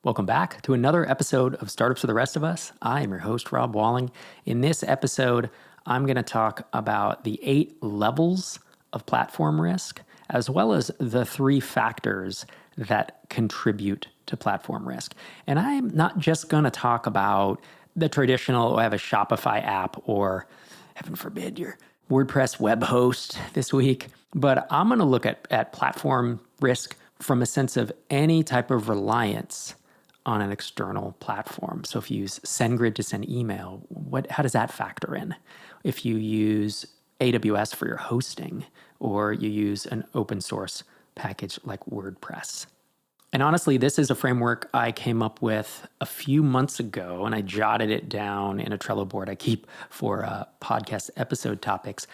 Welcome back to another episode of Startups for the Rest of Us. I am your host, Rob Walling. In this episode, I'm going to talk about the 8 levels of platform risk, as well as the 3 factors that contribute to platform risk. And I'm not just going to talk about the traditional, I have a Shopify app or, heaven forbid, your WordPress web host this week, but I'm going to look at platform risk from a sense of any type of reliance on an external platform. So if you use SendGrid to send email, how does that factor in? If you use AWS for your hosting, or you use an open source package like WordPress. And honestly, this is a framework I came up with a few months ago, and I jotted it down in a Trello board I keep for podcast episode topics.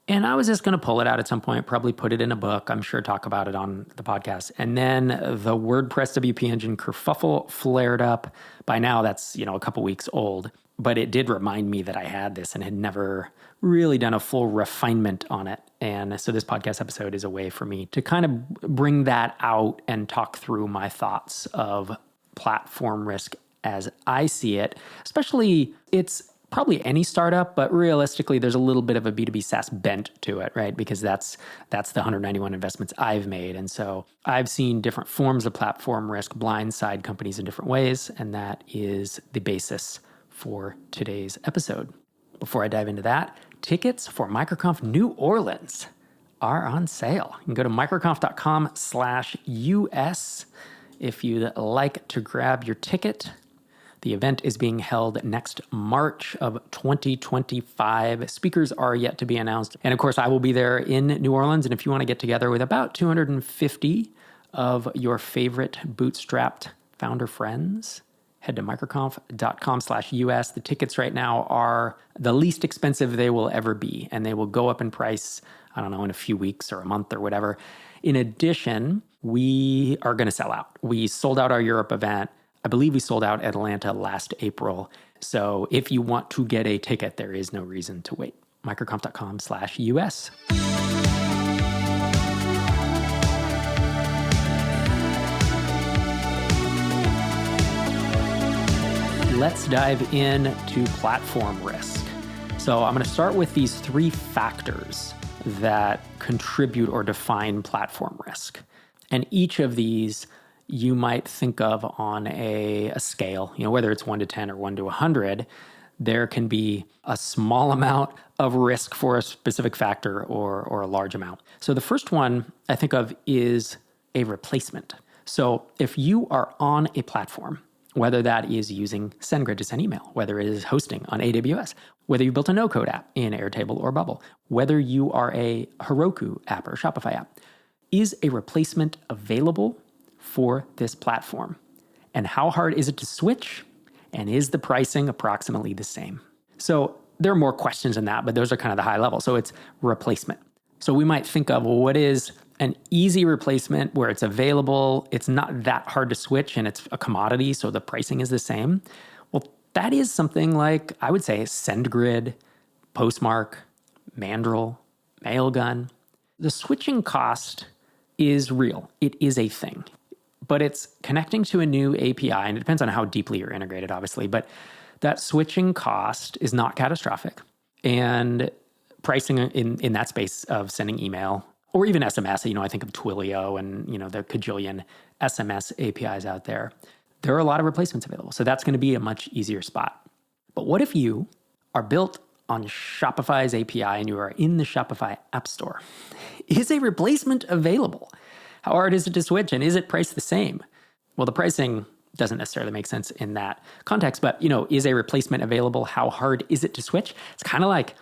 And I was just going to pull it out at some point, probably put it in a book, I'm sure talk about it on the podcast. And then the WordPress WP engine kerfuffle flared up. By now, that's a couple weeks old. But it did remind me that I had this and had never really done a full refinement on it. And so this podcast episode is a way for me to kind of bring that out and talk through my thoughts of platform risk as I see it. Especially, it's probably any startup, but realistically, there's a little bit of a B2B SaaS bent to it, right? Because that's the 191 investments I've made. And so I've seen different forms of platform risk blindside companies in different ways. And that is the basis for today's episode. Before I dive into that, tickets for MicroConf New Orleans are on sale. You can go to microconf.com/US if you'd like to grab your ticket. The event is being held next March of 2025. Speakers are yet to be announced. And of course, I will be there in New Orleans. And if you want to get together with about 250 of your favorite bootstrapped founder friends, head to microconf.com/US. The tickets right now are the least expensive they will ever be. And they will go up in price, I don't know, in a few weeks or a month or whatever. In addition, we are going to sell out. We sold out our Europe event. I believe we sold out Atlanta last April. So if you want to get a ticket, there is no reason to wait. microconf.com/US. Let's dive into platform risk. So I'm going to start with these 3 factors that contribute or define platform risk. And each of these you might think of on a scale, whether it's 1 to 10 or 1 to 100, there can be a small amount of risk for a specific factor or a large amount. So the first one I think of is a replacement. So if you are on a platform, whether that is using SendGrid to send email, whether it is hosting on AWS, whether you built a no-code app in Airtable or Bubble, whether you are a Heroku app or a Shopify app, is a replacement available for this platform? And how hard is it to switch? And is the pricing approximately the same? So there are more questions than that, but those are kind of the high level. So it's replacement. So we might think of, well, what is an easy replacement where it's available, it's not that hard to switch, and it's a commodity, so the pricing is the same? Well, that is something like, I would say, SendGrid, Postmark, Mandrill, Mailgun. The switching cost is real. It is a thing. But it's connecting to a new API, and it depends on how deeply you're integrated, obviously. But that switching cost is not catastrophic. And pricing in that space of sending email, or even SMS, I think of Twilio and, the cajillion SMS APIs out there. There are a lot of replacements available. So that's going to be a much easier spot. But what if you are built on Shopify's API and you are in the Shopify App Store? Is a replacement available? How hard is it to switch, and is it priced the same? Well, the pricing doesn't necessarily make sense in that context, but, is a replacement available? How hard is it to switch? It's kind of like,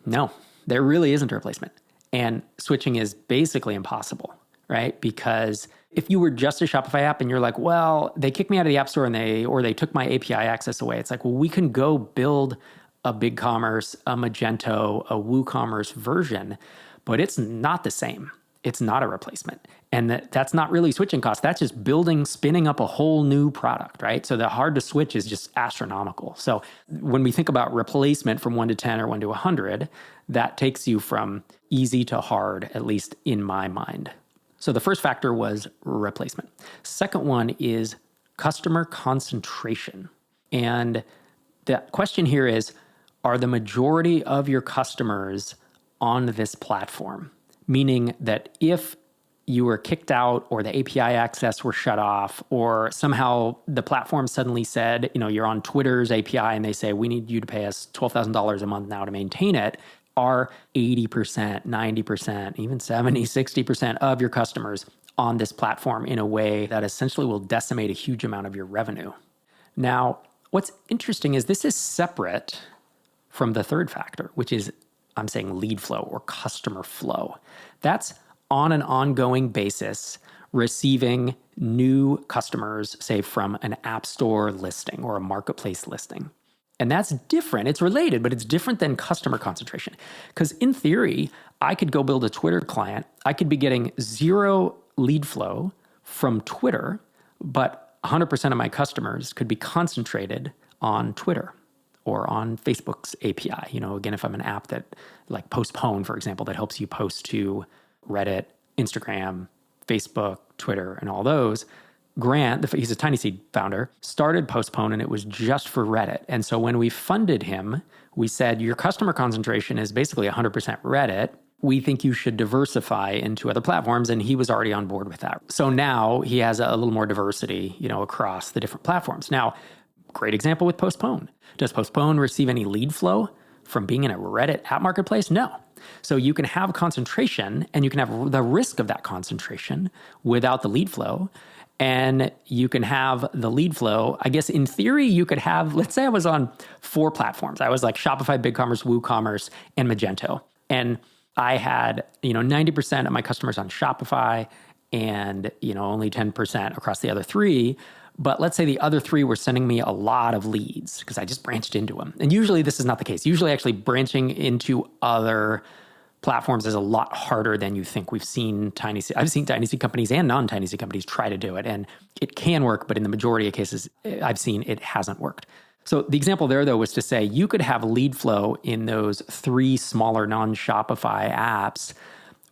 no, there really isn't a replacement. And switching is basically impossible, right? Because if you were just a Shopify app and you're like, well, they kicked me out of the App Store or they took my API access away. It's like, well, we can go build a BigCommerce, a Magento, a WooCommerce version, but it's not the same. It's not a replacement. And that's not really switching costs. That's just spinning up a whole new product, right? So the hard to switch is just astronomical. So when we think about replacement from 1 to 10 or 1 to 100, that takes you from easy to hard, at least in my mind. So the first factor was replacement. Second one is customer concentration. And the question here is, are the majority of your customers on this platform? Meaning that if you were kicked out or the API access were shut off, or somehow the platform suddenly said, you're on Twitter's API and they say, we need you to pay us $12,000 a month now to maintain it, are 80%, 90%, even 70, 60% of your customers on this platform in a way that essentially will decimate a huge amount of your revenue. Now, what's interesting is this is separate from the third factor, which is, I'm saying, lead flow or customer flow. That's on an ongoing basis, receiving new customers, say from an app store listing or a marketplace listing. And that's different. It's related, but it's different than customer concentration. Because in theory, I could go build a Twitter client. I could be getting zero lead flow from Twitter, but 100% of my customers could be concentrated on Twitter or on Facebook's API. Again, if I'm an app that like Postpone, for example, that helps you post to Reddit, Instagram, Facebook, Twitter, and all those. Grant, he's a Tiny Seed founder, started Postpone, and it was just for Reddit. And so when we funded him, we said, your customer concentration is basically 100% Reddit. We think you should diversify into other platforms. And he was already on board with that. So now he has a little more diversity, across the different platforms. Now, great example with Postpone. Does Postpone receive any lead flow from being in a Reddit app marketplace? No. So you can have concentration and you can have the risk of that concentration without the lead flow. And you can have the lead flow. I guess in theory, you could have, let's say I was on 4 platforms. I was like Shopify, BigCommerce, WooCommerce, and Magento. And I had, 90% of my customers on Shopify and, only 10% across the other 3. But let's say the other 3 were sending me a lot of leads because I just branched into them. And usually this is not the case. Usually actually branching into other platforms is a lot harder than you think. I've seen Tiny Seed companies and non-Tiny Seed companies try to do it. And it can work, but in the majority of cases I've seen, it hasn't worked. So the example there, though, was to say you could have lead flow in those 3 smaller non-Shopify apps,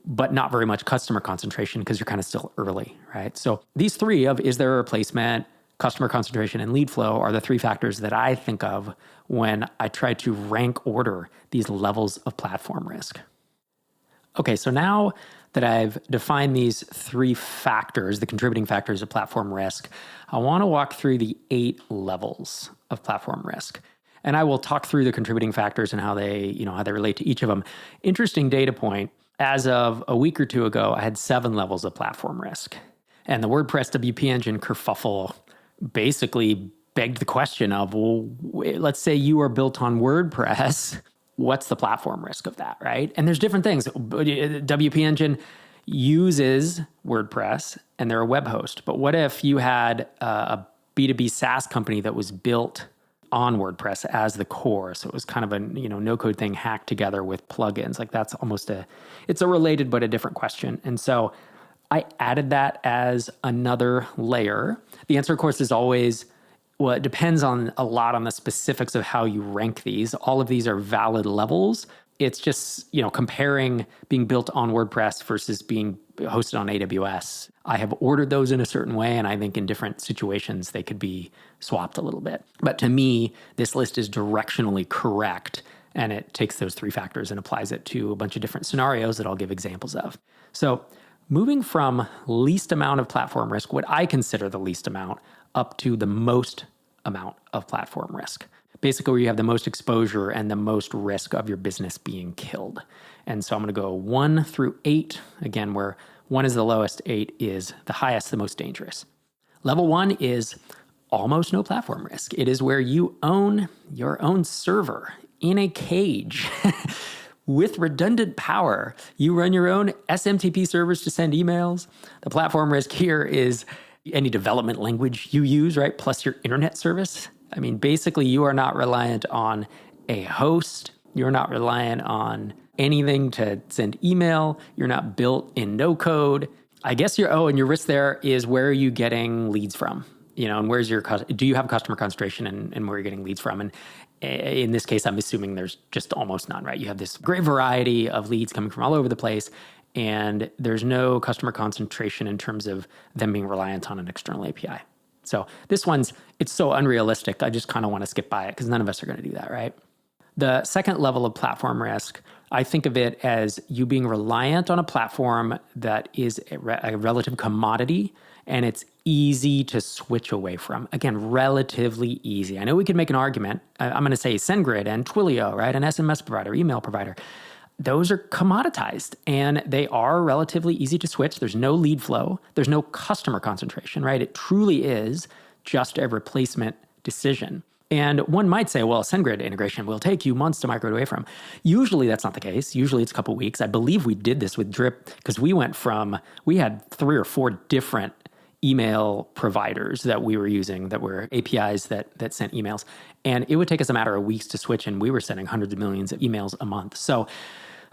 but not very much customer concentration because you're kind of still early, right? So these 3 of is there a replacement, customer concentration, and lead flow are the 3 factors that I think of when I try to rank order these levels of platform risk. Okay, so now that I've defined these 3 factors, the contributing factors of platform risk, I want to walk through the 8 levels of platform risk. And I will talk through the contributing factors and how they relate to each of them. Interesting data point. As of a week or 2 ago, I had 7 levels of platform risk. And the WordPress WP Engine kerfuffle basically begged the question of, well, let's say you are built on WordPress. What's the platform risk of that, right? And there's different things. WP Engine uses WordPress and they're a web host. But what if you had a B2B SaaS company that was built on WordPress as the core? So it was kind of a no-code thing hacked together with plugins. Like that's it's a related but a different question. And so I added that as another layer. The answer, of course, is always, well, it depends a lot on the specifics of how you rank these. All of these are valid levels. It's just, comparing being built on WordPress versus being hosted on AWS. I have ordered those in a certain way, and I think in different situations they could be swapped a little bit. But to me, this list is directionally correct, and it takes those 3 factors and applies it to a bunch of different scenarios that I'll give examples of. So moving from least amount of platform risk, what I consider the least amount, up to the most amount of platform risk. Basically, where you have the most exposure and the most risk of your business being killed. And so I'm going to go 1 through 8, again, where 1 is the lowest, 8 is the highest, the most dangerous. Level 1 is almost no platform risk. It is where you own your own server in a cage with redundant power. You run your own SMTP servers to send emails. The platform risk here is any development language you use, right? Plus your internet service. I mean, basically, you are not reliant on a host. You're not reliant on anything to send email. You're not built in no code. I guess and your risk there is where are you getting leads from? And where's do you have customer concentration and where you're getting leads from? And in this case, I'm assuming there's just almost none, right? You have this great variety of leads coming from all over the place, and there's no customer concentration in terms of them being reliant on an external API. So this it's so unrealistic. I just kind of want to skip by it because none of us are going to do that, right? The second level of platform risk, I think of it as you being reliant on a platform that is a relative commodity and it's easy to switch away from. Again, relatively easy. I know we could make an argument. I'm going to say SendGrid and Twilio, right? An SMS provider, email provider. Those are commoditized and they are relatively easy to switch. There's no lead flow. There's no customer concentration, right? It truly is just a replacement decision. And one might say, well, SendGrid integration will take you months to migrate away from. Usually that's not the case. Usually it's a couple of weeks. I believe we did this with Drip because we had 3 or 4 different email providers that we were using that were APIs that sent emails. And it would take us a matter of weeks to switch, and we were sending hundreds of millions of emails a month. So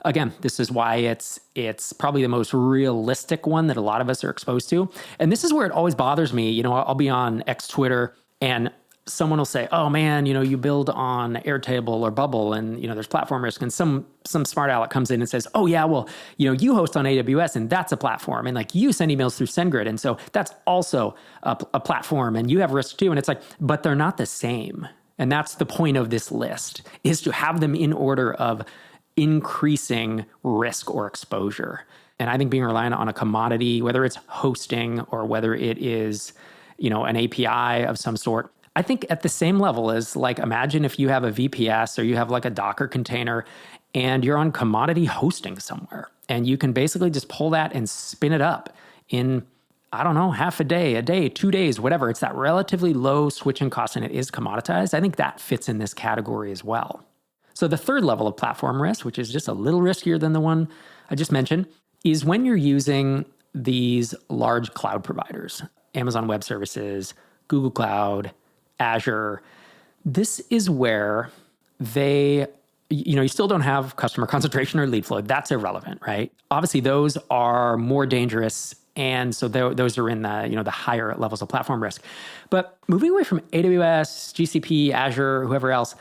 again, this is why it's probably the most realistic one that a lot of us are exposed to. And this is where it always bothers me. You know, I'll be on X Twitter and someone will say, oh man, you build on Airtable or Bubble and, there's platform risk. And some smart aleck comes in and says, oh yeah, well, you host on AWS and that's a platform. And like you send emails through SendGrid. And so that's also a platform and you have risk too. And it's like, but they're not the same. And that's the point of this list, is to have them in order of increasing risk or exposure. And I think being reliant on a commodity, whether it's hosting or whether it is, an API of some sort, I think at the same level as like, imagine if you have a VPS or you have like a Docker container and you're on commodity hosting somewhere and you can basically just pull that and spin it up in, I don't know, half a day, 2 days, whatever. It's that relatively low switching cost and it is commoditized. I think that fits in this category as well. So the third level of platform risk, which is just a little riskier than the one I just mentioned, is when you're using these large cloud providers, Amazon Web Services, Google Cloud, Azure. This is where you still don't have customer concentration or lead flow. That's irrelevant, right? Obviously, those are more dangerous. And so those are in the higher levels of platform risk. But moving away from AWS, GCP, Azure, whoever else,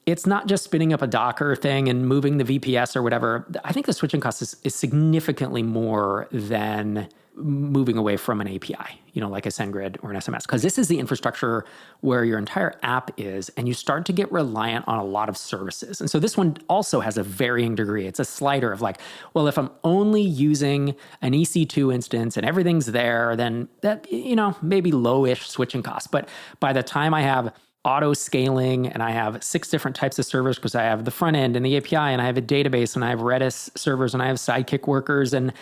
it's not just spinning up a Docker thing and moving the VPS or whatever. I think the switching cost is significantly more than moving away from an API, like a SendGrid or an SMS, because this is the infrastructure where your entire app is, and you start to get reliant on a lot of services. And so this one also has a varying degree. It's a slider of like, well, if I'm only using an EC2 instance and everything's there, then that, maybe low-ish switching costs. But by the time I have auto scaling and I have 6 different types of servers, because I have the front end and the API and I have a database and I have Redis servers and I have Sidekick workers and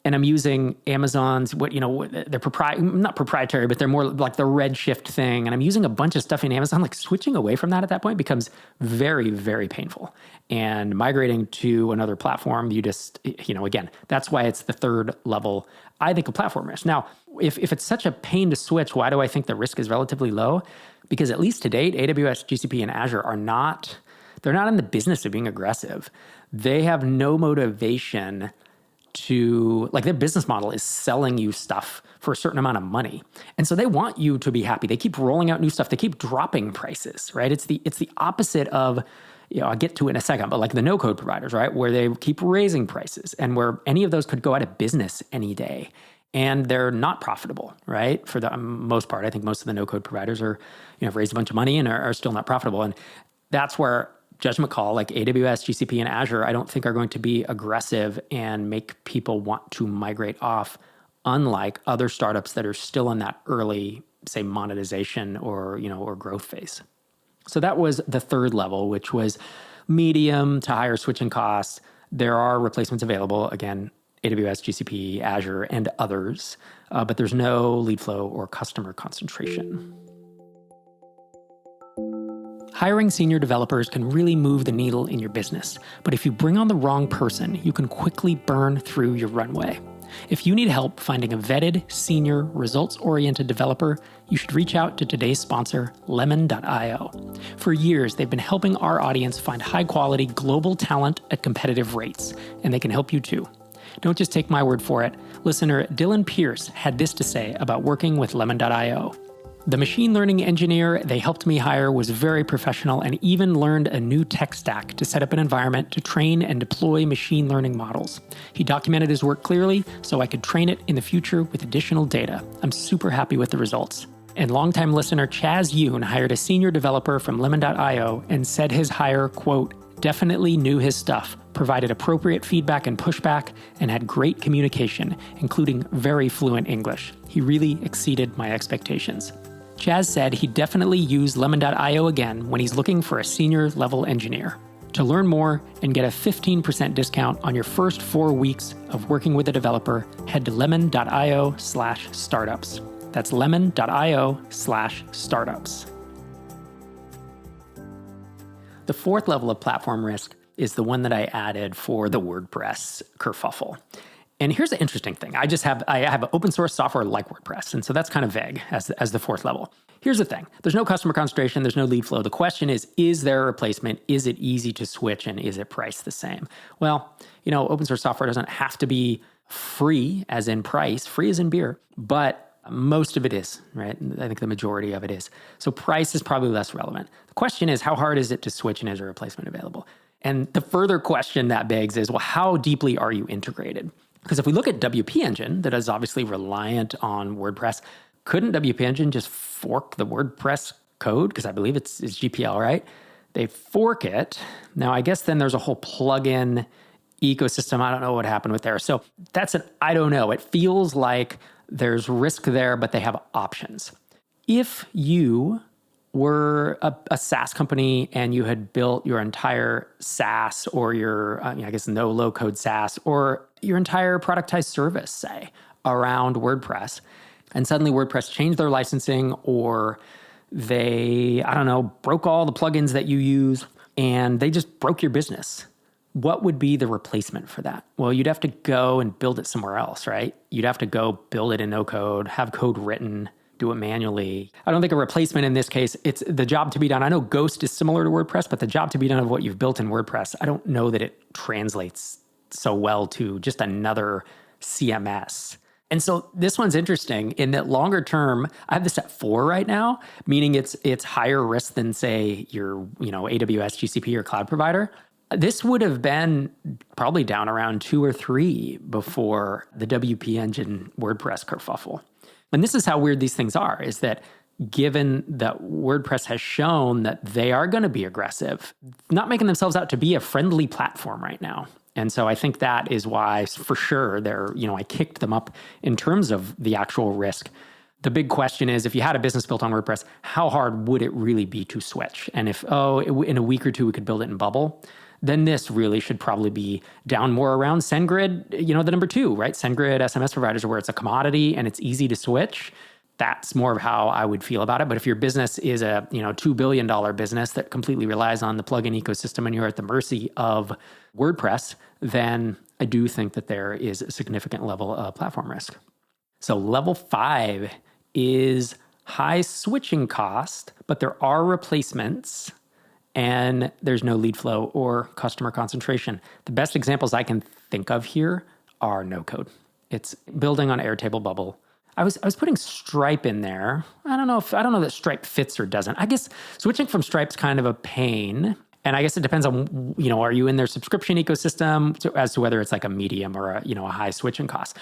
I'm using Amazon's, they're not proprietary, but they're more like the Redshift thing. And I'm using a bunch of stuff in Amazon, like switching away from that at that point becomes very, very painful. And migrating to another platform, you just, again, that's why it's the third level, I think, of platform risk. Now, if it's such a pain to switch, why do I think the risk is relatively low? Because at least to date, AWS, GCP, and Azure they're not in the business of being aggressive. They have no motivation their business model is selling you stuff for a certain amount of money. And so they want you to be happy. They keep rolling out new stuff. They keep dropping prices, right? It's the opposite of, I'll get to it in a second, but like the no-code providers, right? Where they keep raising prices and where any of those could go out of business any day. And they're not profitable, right? For the most part, I think most of the no-code providers have raised a bunch of money and are still not profitable. And that's where judgment call like AWS, GCP, and Azure, I don't think are going to be aggressive and make people want to migrate off, unlike other startups that are still in that early, say, monetization or growth phase. So that was the third level, which was medium to higher switching costs. There are replacements available, again, AWS, GCP, Azure, and others, but there's no lead flow or customer concentration. Hiring senior developers can really move the needle in your business, but if you bring on the wrong person, you can quickly burn through your runway. If you need help finding a vetted, senior, results-oriented developer, you should reach out to today's sponsor, Lemon.io. For years, they've been helping our audience find high-quality global talent at competitive rates, and they can help you too. Don't just take my word for it. Listener Dylan Pierce had this to say about working with Lemon.io. The machine learning engineer they helped me hire was very professional and even learned a new tech stack to set up an environment to train and deploy machine learning models. He documented his work clearly so I could train it in the future with additional data. I'm super happy with the results. And longtime listener Chaz Yoon hired a senior developer from Lemon.io and said his hire, quote, definitely knew his stuff, provided appropriate feedback and pushback, and had great communication, including very fluent English. He really exceeded my expectations. Chaz said he definitely use Lemon.io again when he's looking for a senior level engineer. To learn more and get a 15% discount on your first 4 weeks of working with a developer, head to lemon.io/startups. That's lemon.io/startups. The fourth level of platform risk is the one that I added for the WordPress kerfuffle. And here's the interesting thing. I have open source software like WordPress. And so that's kind of vague as the fourth level. Here's the thing. There's no customer concentration. There's no lead flow. The question is there a replacement? Is it easy to switch? And is it priced the same? Well, open source software doesn't have to be free as in price, free as in beer, but most of it is, right? I think the majority of it is. So price is probably less relevant. The question is, how hard is it to switch and is a replacement available? And the further question that begs is, well, how deeply are you integrated? Because if we look at WP Engine, that is obviously reliant on WordPress, couldn't WP Engine just fork the WordPress code? Because I believe it's GPL, right? They fork it. Now, I guess then there's a whole plugin ecosystem. I don't know what happened with there. So that's I don't know. It feels like there's risk there, but they have options. If you were a SaaS company and you had built your entire SaaS or your, no low-code SaaS or your entire productized service, say, around WordPress, and suddenly WordPress changed their licensing or they, broke all the plugins that you use and they just broke your business, what would be the replacement for that? Well, you'd have to go and build it somewhere else, right? You'd have to go build it in no code, have code written, do it manually. I don't think a replacement in this case, it's the job to be done. I know Ghost is similar to WordPress, but the job to be done of what you've built in WordPress, I don't know that it translates so well to just another CMS. And so this one's interesting in that longer term, I have this at 4 right now, meaning it's higher risk than say your, AWS, GCP or cloud provider. This would have been probably down around 2 or 3 before the WP Engine WordPress kerfuffle. And this is how weird these things are, is that given that WordPress has shown that they are going to be aggressive, not making themselves out to be a friendly platform right now. And so I think that is why, for sure, I kicked them up in terms of the actual risk. The big question is, if you had a business built on WordPress, how hard would it really be to switch? And if, in a week or 2, we could build it in Bubble, then this really should probably be down more around SendGrid, the number 2, right? SendGrid SMS providers are where it's a commodity and it's easy to switch. That's more of how I would feel about it. But if your business is a $2 billion business that completely relies on the plugin ecosystem and you're at the mercy of WordPress, then I do think that there is a significant level of platform risk. So level 5 is high switching cost, but there are replacements and there's no lead flow or customer concentration. The best examples I can think of here are no code. It's building on Airtable Bubble. I was putting Stripe in there. I don't know that Stripe fits or doesn't. I guess switching from Stripe's kind of a pain. And I guess it depends on, are you in their subscription ecosystem as to whether it's like a medium or a high switching cost.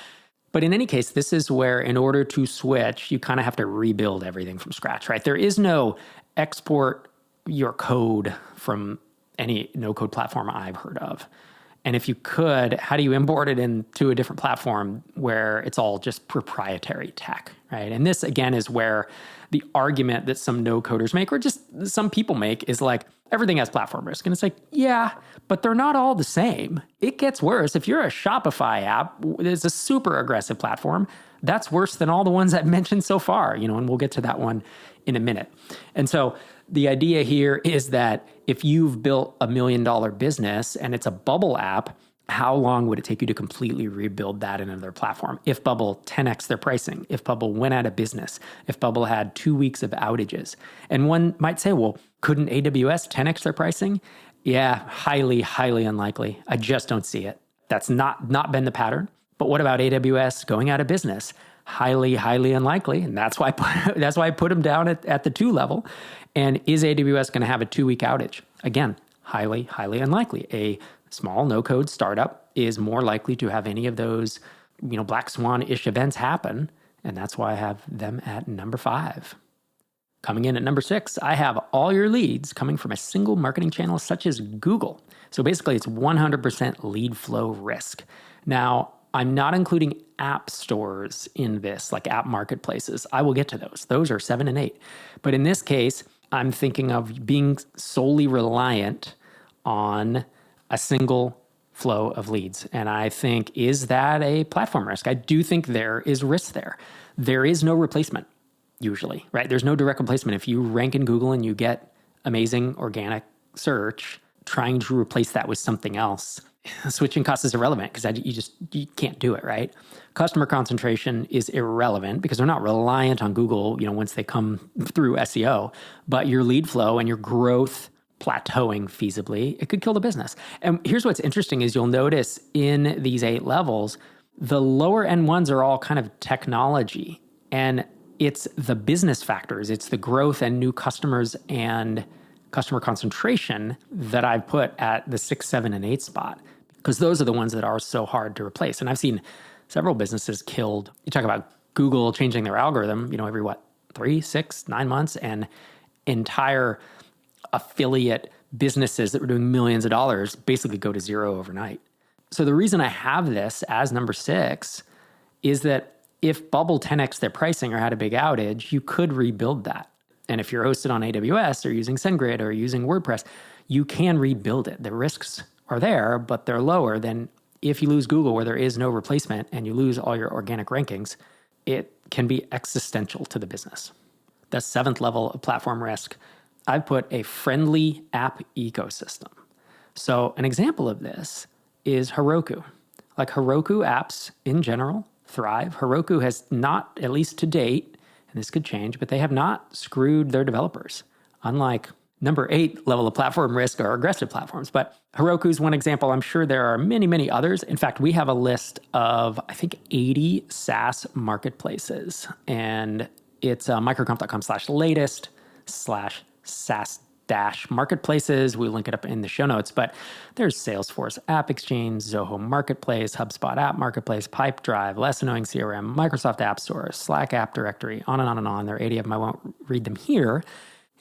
But in any case, this is where in order to switch, you kind of have to rebuild everything from scratch, right? There is no export your code from any no-code platform I've heard of. And if you could, how do you import it into a different platform where it's all just proprietary tech, right? And this, again, is where the argument that some no-coders make, or just some people make, is like, everything has platform risk. And it's like, yeah, but they're not all the same. It gets worse. If you're a Shopify app, it's a super aggressive platform. That's worse than all the ones I've mentioned so far, and we'll get to that one in a minute. And so the idea here is that if you've built $1 million business and it's a Bubble app, how long would it take you to completely rebuild that in another platform? If Bubble 10x their pricing, if Bubble went out of business, if Bubble had 2 weeks of outages. And one might say, well, couldn't AWS 10x their pricing? Yeah, highly, highly unlikely. I just don't see it. That's not been the pattern. But what about AWS going out of business? highly, highly unlikely. And that's why I put them down at the 2 level. And is AWS going to have a 2-week outage? Again, highly, highly unlikely. A small no-code startup is more likely to have any of those, black swan-ish events happen. And that's why I have them at number 5. Coming in at number 6, I have all your leads coming from a single marketing channel such as Google. So basically, it's 100% lead flow risk. Now, I'm not including app stores in this, like app marketplaces. I will get to those. Those are 7 and 8. But in this case, I'm thinking of being solely reliant on a single flow of leads. And I think, is that a platform risk? I do think there is risk there. There is no replacement. Usually, right? There's no direct replacement. If you rank in Google and you get amazing organic search, trying to replace that with something else, switching costs is irrelevant because you can't do it, right? Customer concentration is irrelevant because they're not reliant on Google, once they come through SEO, but your lead flow and your growth plateauing feasibly, it could kill the business. And here's what's interesting is you'll notice in these 8 levels, the lower end ones are all kind of technology, and it's the business factors, it's the growth and new customers and customer concentration that I've put at the 6, 7, and 8 spot, because those are the ones that are so hard to replace. And I've seen several businesses killed. You talk about Google changing their algorithm, every 3, 6, 9 months, and entire affiliate businesses that were doing millions of dollars basically go to zero overnight. So the reason I have this as number 6 is that if Bubble 10x their pricing or had a big outage, you could rebuild that. And if you're hosted on AWS or using SendGrid or using WordPress, you can rebuild it. The risks are there, but they're lower than if you lose Google where there is no replacement and you lose all your organic rankings. It can be existential to the business. The 7th level of platform risk, I've put a friendly app ecosystem. So an example of this is Heroku. Like Heroku apps in general thrive. Heroku has not, at least to date, and this could change, but they have not screwed their developers, unlike number 8 level of platform risk or aggressive platforms. But Heroku is one example. I'm sure there are many, many others. In fact, we have a list of, I think, 80 SaaS marketplaces, and it's microconf.com/latest/SaaS-marketplaces. We link it up in the show notes, but there's Salesforce App Exchange, Zoho Marketplace, HubSpot App Marketplace, Pipedrive, Less Annoying CRM, Microsoft App Store, Slack App Directory, on and on and on. There are 80 of them. I won't read them here.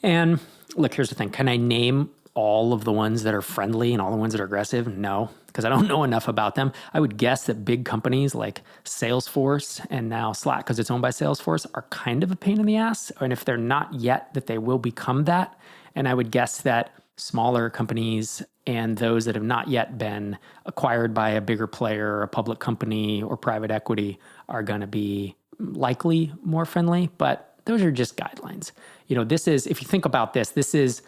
And look, here's the thing. Can I name all of the ones that are friendly and all the ones that are aggressive? No, because I don't know enough about them. I would guess that big companies like Salesforce and now Slack, because it's owned by Salesforce, are kind of a pain in the ass. And if they're not yet, that they will become that. And I would guess that smaller companies and those that have not yet been acquired by a bigger player, a public company or private equity are going to be likely more friendly. But those are just guidelines. This is, if you think about this, it's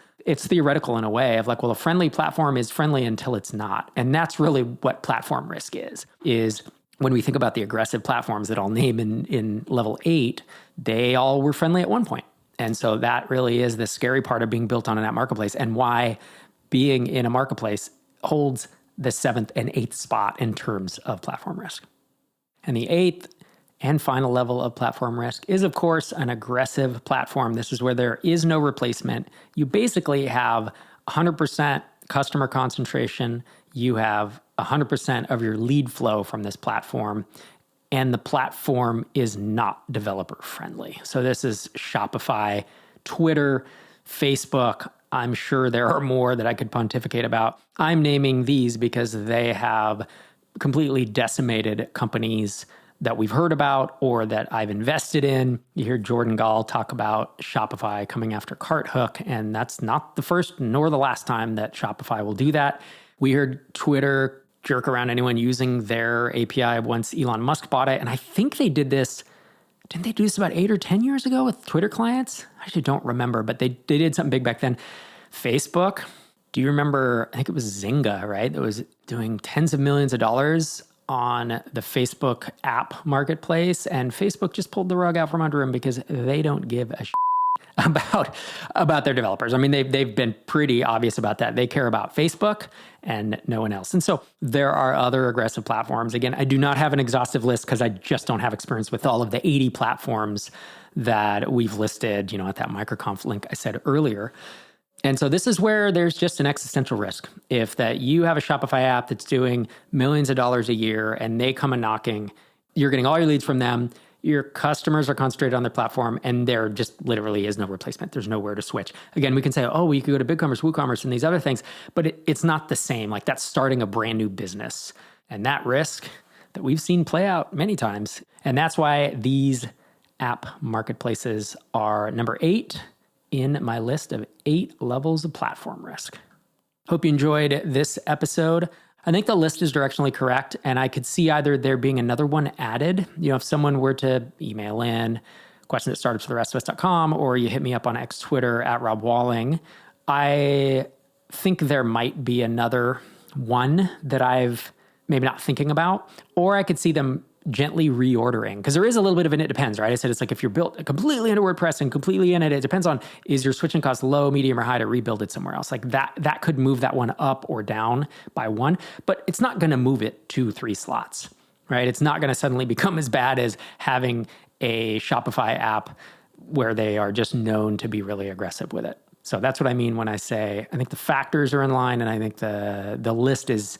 theoretical in a way of like, well, a friendly platform is friendly until it's not. And that's really what platform risk is when we think about the aggressive platforms that I'll name in level 8, they all were friendly at one point. And so that really is the scary part of being built on an app marketplace and why being in a marketplace holds the 7th and 8th spot in terms of platform risk. And the 8th and final level of platform risk is, of course, an aggressive platform. This is where there is no replacement. You basically have 100% customer concentration. You have 100% of your lead flow from this platform. And the platform is not developer friendly. So this is Shopify, Twitter, Facebook. I'm sure there are more that I could pontificate about. I'm naming these because they have completely decimated companies that we've heard about or that I've invested in. You hear Jordan Gall talk about Shopify coming after Carthook, and that's not the first nor the last time that Shopify will do that. We heard Twitter jerk around anyone using their API once Elon Musk bought it, and I think they did this. Didn't they do this about 8 or 10 years ago with Twitter clients? I actually don't remember, but they did something big back then. Facebook, do you remember, I think it was Zynga, right? That was doing tens of millions of dollars on the Facebook app marketplace, and Facebook just pulled the rug out from under them because they don't give a shit about their developers. I mean, they've been pretty obvious about that. They care about Facebook and no one else. And so there are other aggressive platforms. Again, I do not have an exhaustive list because I just don't have experience with all of the 80 platforms that we've listed, at that microconf link I said earlier. And so this is where there's just an existential risk. If that you have a Shopify app that's doing millions of dollars a year and they come a knocking, you're getting all your leads from them. Your customers are concentrated on their platform and there just literally is no replacement. There's nowhere to switch. Again, we can say, we could go to BigCommerce, WooCommerce, and these other things, but it's not the same. Like that's starting a brand new business. And that risk that we've seen play out many times. And that's why these app marketplaces are number 8 in my list of 8 levels of platform risk. Hope you enjoyed this episode. I think the list is directionally correct, and I could see either there being another one added. If someone were to email in questions@startupsfortherestofus.com, or you hit me up on X Twitter @RobWalling, I think there might be another one that I've maybe not thinking about, or I could see them gently reordering, because there is a little bit of an it depends, right? I said it's like if you're built completely into WordPress and completely in it, it depends on is your switching cost low, medium, or high to rebuild it somewhere else. Like that could move that one up or down by one, but it's not going to move it 2-3 slots, right? It's not going to suddenly become as bad as having a Shopify app where they are just known to be really aggressive with it. So that's what I mean when I say I think the factors are in line, and I think the list is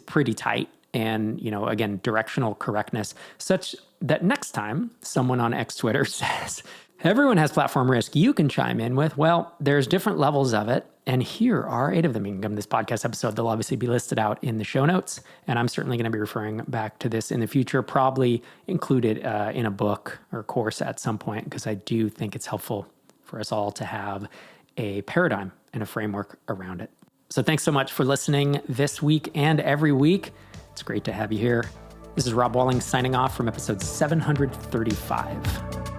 pretty tight. And, again, directional correctness, such that next time someone on X Twitter says, everyone has platform risk, you can chime in with, well, there's different levels of it. And here are 8 of them. You can come to this podcast episode. They'll obviously be listed out in the show notes. And I'm certainly going to be referring back to this in the future, probably included in a book or course at some point, because I do think it's helpful for us all to have a paradigm and a framework around it. So thanks so much for listening this week and every week. It's great to have you here. This is Rob Walling signing off from episode 735.